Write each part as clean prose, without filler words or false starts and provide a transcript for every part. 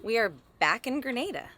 We are back in Grenada.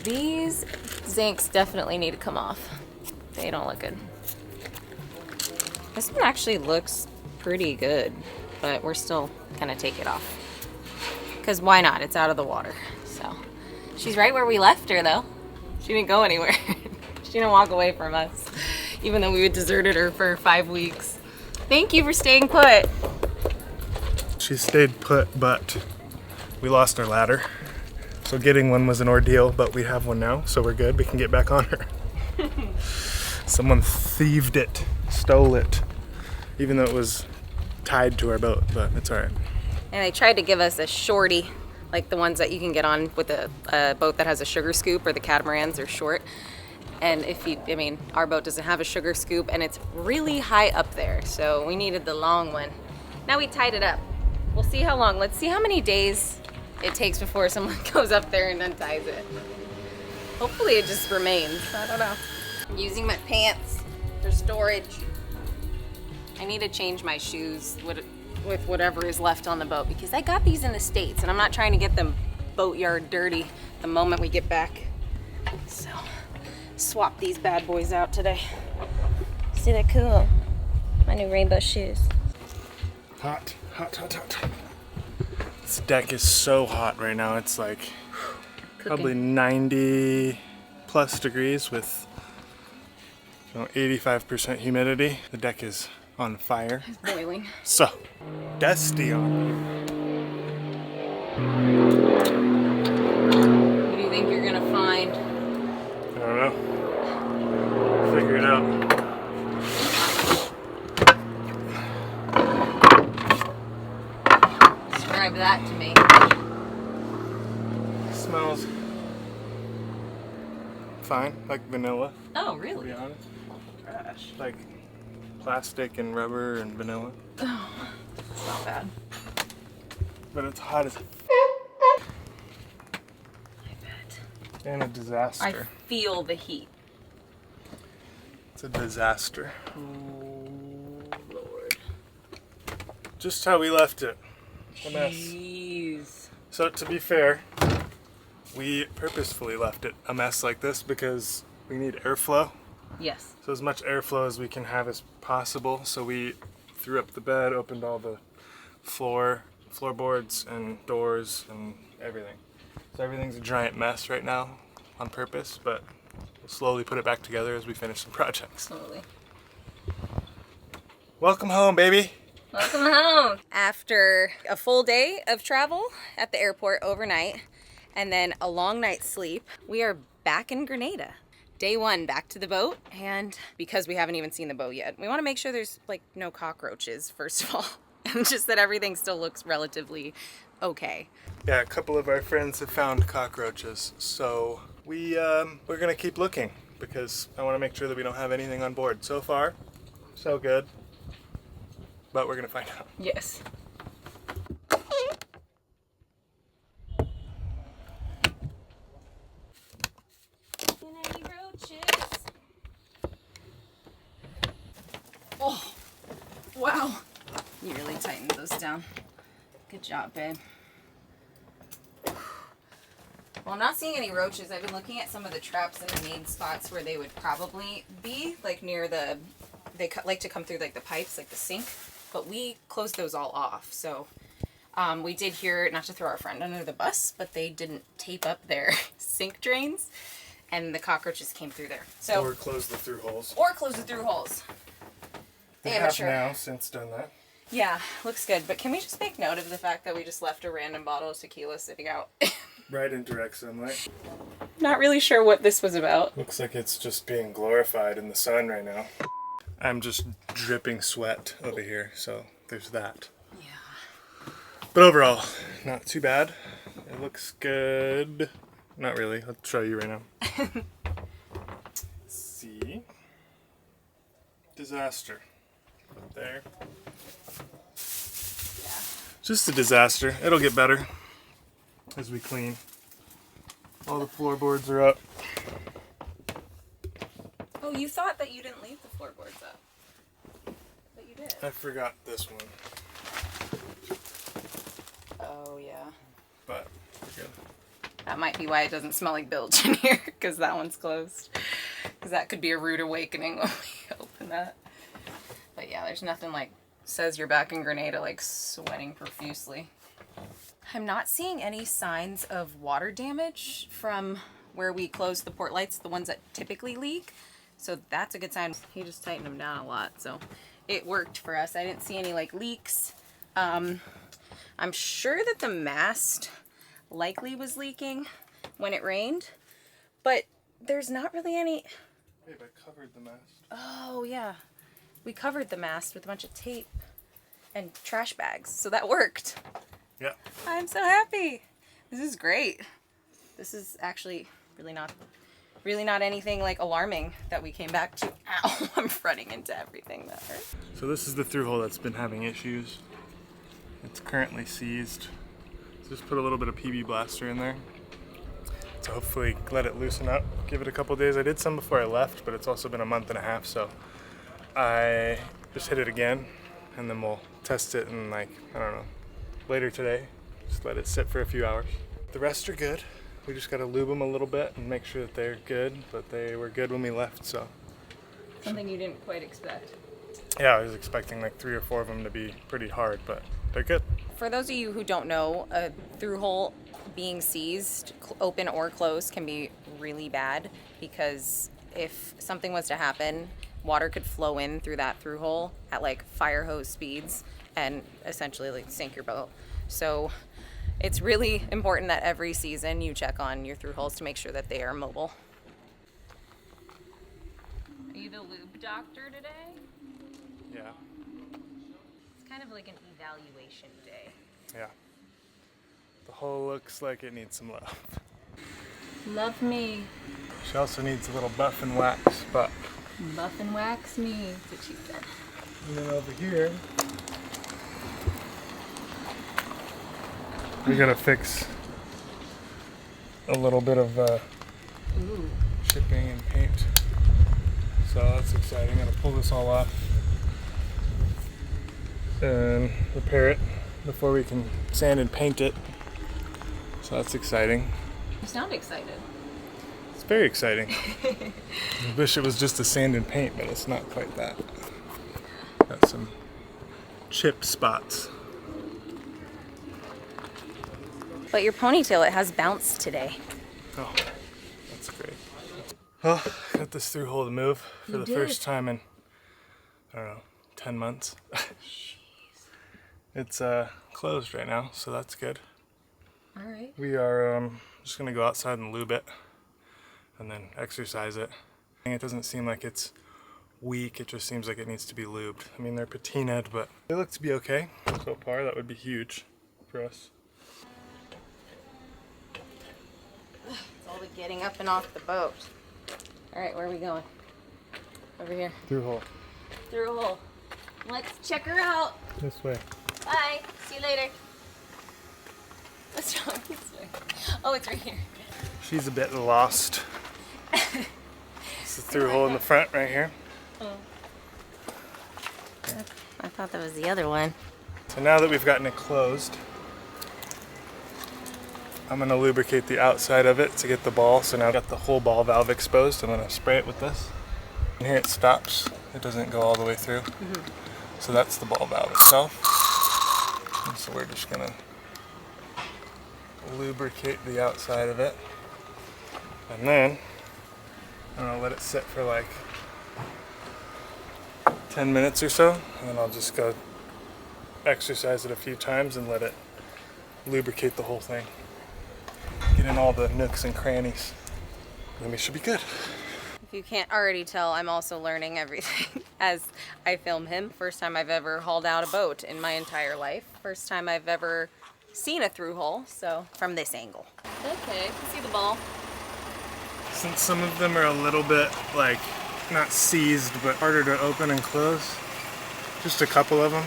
These zincs definitely need to come off. They don't look good. This one actually looks pretty good, but we're still gonna take it off. Because why not? It's out of the water. So she's right where we left her though. She didn't go anywhere. She didn't walk away from us, even though we had deserted her for 5 weeks. Thank you for staying put. She stayed put, but we lost our ladder. So getting one was an ordeal, but we have one now, so we're good. We can get back on her. Someone thieved it, stole it, even though it was tied to our boat, but it's all right. And they tried to give us a shorty, like the ones that you can get on with a boat that has a sugar scoop, or the catamarans are short. And our boat doesn't have a sugar scoop, and it's really high up there, so we needed the long one. Now we tied it up. We'll see how long. Let's see how many days it takes before someone goes up there and unties it. Hopefully it just remains. I don't know. I'm using my pants for storage. I need to change my shoes with whatever is left on the boat, because I got these in the States and I'm not trying to get the boatyard dirty the moment we get back. So swap these bad boys out today. See, they're cool. My new rainbow shoes. Hot, hot, hot, hot. This deck is so hot right now. It's like probably 90 plus degrees with 85% humidity. The deck is on fire. It's boiling. So, dusty on. What do you think you're gonna find? I don't know. Figure it out. Describe that to me. Smells fine, like vanilla. Oh, To really? be honest, Gosh. like plastic and rubber and vanilla. Oh, it's not bad. But it's hot as I bet. and a I disaster. feel the heat. It's a disaster. Oh, Lord. Just how we left it. A mess. Jeez. So to be fair, we purposefully left it a mess like this because we need airflow. Yes. So as much airflow as we can have as possible. So we threw up the bed, opened all the floorboards and doors and everything. So everything's a giant mess right now on purpose, but we'll slowly put it back together as we finish some projects. Slowly. Welcome home, baby. Welcome home. After a full day of travel at the airport overnight and then a long night's sleep, we are back in Grenada. Day one, back to the boat, and because we haven't even seen the boat yet, we want to make sure there's like no cockroaches, first of all, and just that everything still looks relatively okay. Yeah, a couple of our friends have found cockroaches, so we're gonna keep looking because I want to make sure that we don't have anything on board. So far, so good, but we're gonna find out. Yes. Any roaches? Oh, wow. You really tightened those down. Good job, babe. Well, I'm not seeing any roaches. I've been looking at some of the traps in the main spots where they would probably be, like near the, like to come through like the pipes, like the sink, but we closed those all off. So we did hear, not to throw our friend under the bus, but they didn't tape up their sink drains and the cockroaches came through there. So Or close the through holes. or close the through holes. They have now since done that. Yeah, looks good. But can we just make note of the fact that we just left a random bottle of tequila sitting out? Right in direct sunlight. Not really sure what this was about. Looks like it's just being glorified in the sun right now. I'm just dripping sweat over here, so there's that. Yeah. But overall, not too bad. It looks good. Not really. I'll show you right now. See? Disaster. Up there. Yeah. Just a disaster. It'll get better as we clean. All the floorboards are up. Oh, you thought that you didn't leave the floorboards up. But you did. I forgot this one. Oh, yeah. But we're good. That might be why it doesn't smell like bilge in here, because that one's closed. Because that could be a rude awakening when we open that. But yeah, there's nothing like says you're back in Grenada, like sweating profusely. I'm not seeing any signs of water damage from where we closed the port lights, the ones that typically leak. So that's a good sign. He just tightened them down a lot, so it worked for us. I didn't see any like leaks. I'm sure that the mast likely was leaking when it rained, but there's not really any. Babe, I covered the mast. Oh yeah, we covered the mast with a bunch of tape and trash bags, so that worked. Yeah. I'm so happy. This is great. This is actually really not anything like alarming that we came back to. Ow, I'm running into everything that hurt. So this is the through hole that's been having issues. It's currently seized. Just put a little bit of PB Blaster in there to hopefully let it loosen up. Give it a couple days. I did some before I left, but it's also been a month and a half, so I just hit it again, and then we'll test it in like, I don't know, later today. Just let it sit for a few hours. The rest are good. We just gotta lube them a little bit and make sure that they're good, but they were good when we left, so. Something you didn't quite expect. Yeah, I was expecting like 3 or 4 of them to be pretty hard, but they're good. For those of you who don't know, a through hole being seized, open or closed, can be really bad because if something was to happen, water could flow in through that through hole at like fire hose speeds and essentially like sink your boat. So it's really important that every season you check on your through holes to make sure that they are mobile. Are you the lube doctor today? Yeah. It's kind of like an evaluation day. Yeah. The hole looks like it needs some love. Love me. She also needs a little buff and wax, but. Buff and wax me. That's what she said. And then over here, we gotta fix a little bit of chipping and paint. So that's exciting. Gotta pull this all off and repair it before we can sand and paint it. So that's exciting. You sound excited. It's very exciting. I wish it was just a sand and paint, but it's not quite that. Got some chip spots. But your ponytail, it has bounce today. Oh, that's great. Well, got this through hole to move for the first time in, I don't know, 10 months. It's closed right now, so that's good. All right. We are just gonna go outside and lube it and then exercise it. It doesn't seem like it's weak, it just seems like it needs to be lubed. I mean, they're patinaed, but they look to be okay so far. That would be huge for us. It's all the getting up and off the boat. All right, where are we going? Over here. Through hole. Through a hole. Let's check her out. This way. Bye. See you later. What's wrong this way? Oh, it's right here. She's a bit lost. It's the through hole in the front right here. Oh. I thought that was the other one. So now that we've gotten it closed, I'm gonna lubricate the outside of it to get the ball. So now I've got the whole ball valve exposed. I'm gonna spray it with this. And here it stops. It doesn't go all the way through. So that's the ball valve itself. And so we're just gonna lubricate the outside of it. And then I'm gonna let it sit for like 10 minutes or so, and then I'll just go exercise it a few times and let it lubricate the whole thing. Get in all the nooks and crannies. Then we should be good. If you can't already tell, I'm also learning everything as I film him. First time I've ever hauled out a boat in my entire life. First time I've ever seen a through hole, so from this angle. Okay, I can see the ball. Since some of them are a little bit like, not seized, but harder to open and close, just a couple of them.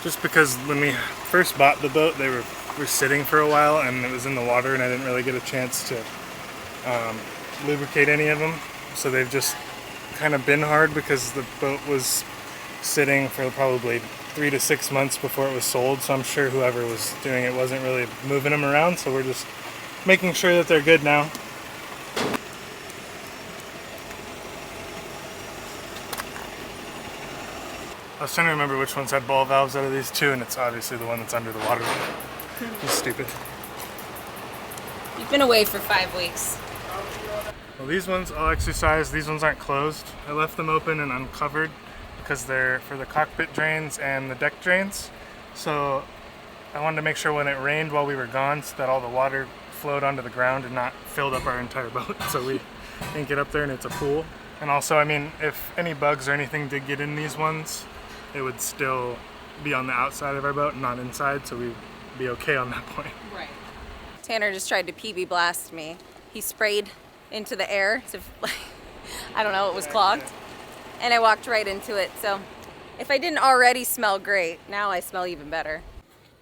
Just because when we first bought the boat, they were sitting for a while and it was in the water and I didn't really get a chance to lubricate any of them. So they've just kind of been hard because the boat was sitting for probably 3 to 6 months before it was sold. So I'm sure whoever was doing it wasn't really moving them around. So we're just making sure that they're good now. I was trying to remember which ones had ball valves out of these two, and it's obviously the one that's under the water. It's stupid. You've been away for 5 weeks. Well, these ones I'll exercise. These ones aren't closed. I left them open and uncovered because they're for the cockpit drains and the deck drains. So I wanted to make sure when it rained while we were gone so that all the water flowed onto the ground and not filled up our entire boat. So we didn't get up there and it's a pool. And also, I mean, if any bugs or anything did get in these ones, it would still be on the outside of our boat, not inside, so we'd be okay on that point. Right. Tanner just tried to PB blast me. He sprayed into the air, so I don't know, it was clogged. And I walked right into it, so if I didn't already smell great, now I smell even better.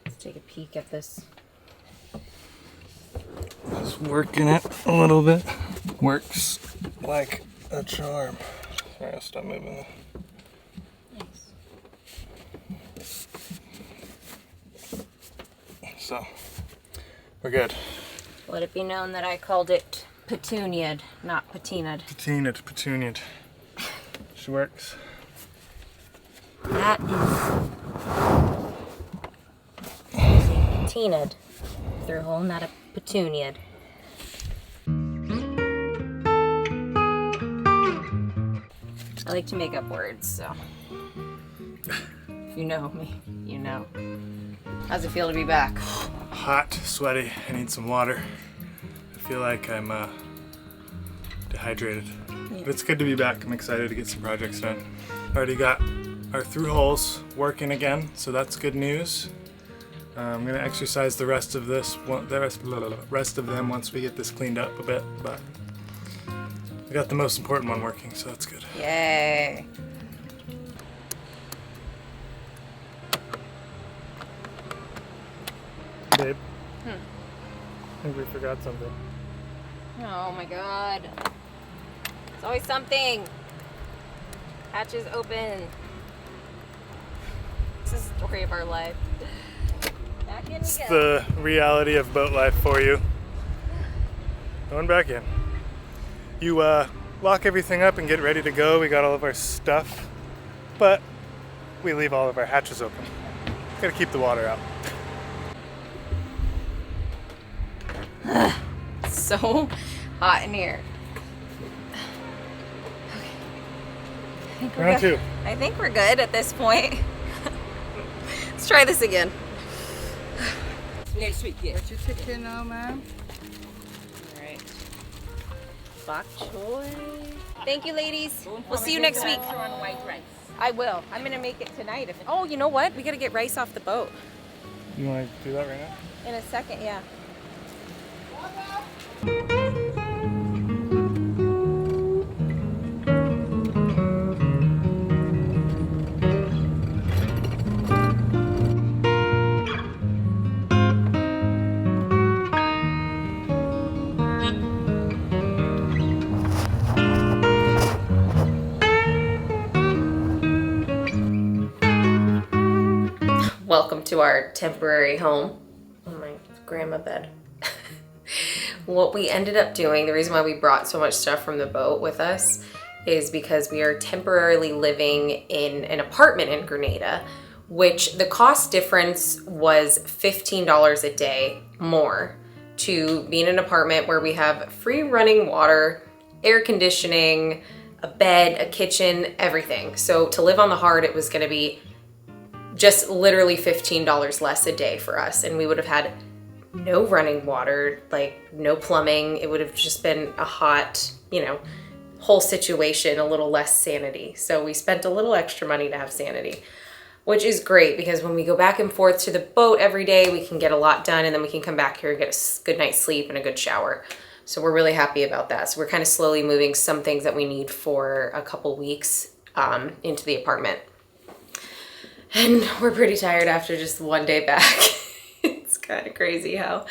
Let's take a peek at this. Just working it a little bit. Works like a charm. Sorry, I'll stop moving. So, we're good. Let it be known that I called it petunia'd, not patinaed. Petunia'd. She works. That is a patinaed through hole, not a petunia'd. I like to make up words, so if you know me, you know. How's it feel to be back? Hot, sweaty, I need some water. I feel like I'm dehydrated. Yeah. But it's good to be back. I'm excited to get some projects done. Already got our through holes working again, so that's good news. I'm gonna exercise the rest of them once we get this cleaned up a bit, but we got the most important one working, so that's good. Yay. Babe, I think we forgot something. Oh my god. It's always something. Hatches open. It's the story of our life. Back in It's again. the reality of boat life for you. Going back in. You lock everything up and get ready to go. We got all of our stuff, but we leave all of our hatches open. Gotta keep the water out. It's so hot in here. Okay. Round two. I think we're good at this point. Let's try this again. Next week, yeah. What's your ticket now, ma'am? Alright. Bok choy. Thank you, ladies. We'll see you next week. I will. I'm gonna make it tonight. Oh, you know what? We gotta get rice off the boat. You wanna do that right now? In a second, yeah. Welcome to our temporary home on my grandma bed. What we ended up doing, the reason why we brought so much stuff from the boat with us is because we are temporarily living in an apartment in Grenada, which the cost difference was $15 a day more to be in an apartment where we have free running water, air conditioning, a bed, a kitchen, everything. So to live on the hard, it was gonna be just literally $15 less a day for us. And we would have had no running water, like no plumbing. It would have just been a hot, you know, whole situation, a little less sanity. So we spent a little extra money to have sanity, which is great because when we go back and forth to the boat every day, we can get a lot done and then we can come back here and get a good night's sleep and a good shower. So we're really happy about that. So we're kind of slowly moving some things that we need for a couple weeks into the apartment. And we're pretty tired after just one day back. It's kind of crazy how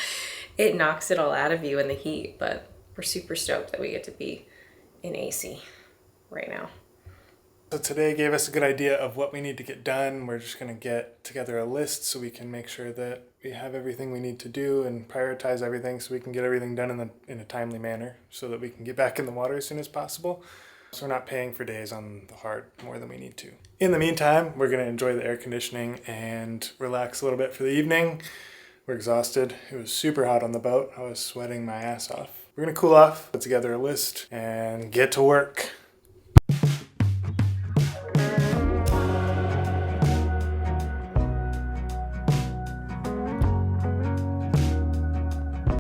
it knocks it all out of you in the heat, but we're super stoked that we get to be in AC right now. So today gave us a good idea of what we need to get done. We're just going to get together a list so we can make sure that we have everything we need to do and prioritize everything so we can get everything done in a timely manner so that we can get back in the water as soon as possible. So we're not paying for days on the hard more than we need to. In the meantime, we're going to enjoy the air conditioning and relax a little bit for the evening. We're exhausted. It was super hot on the boat. I was sweating my ass off. We're going to cool off, put together a list, and get to work.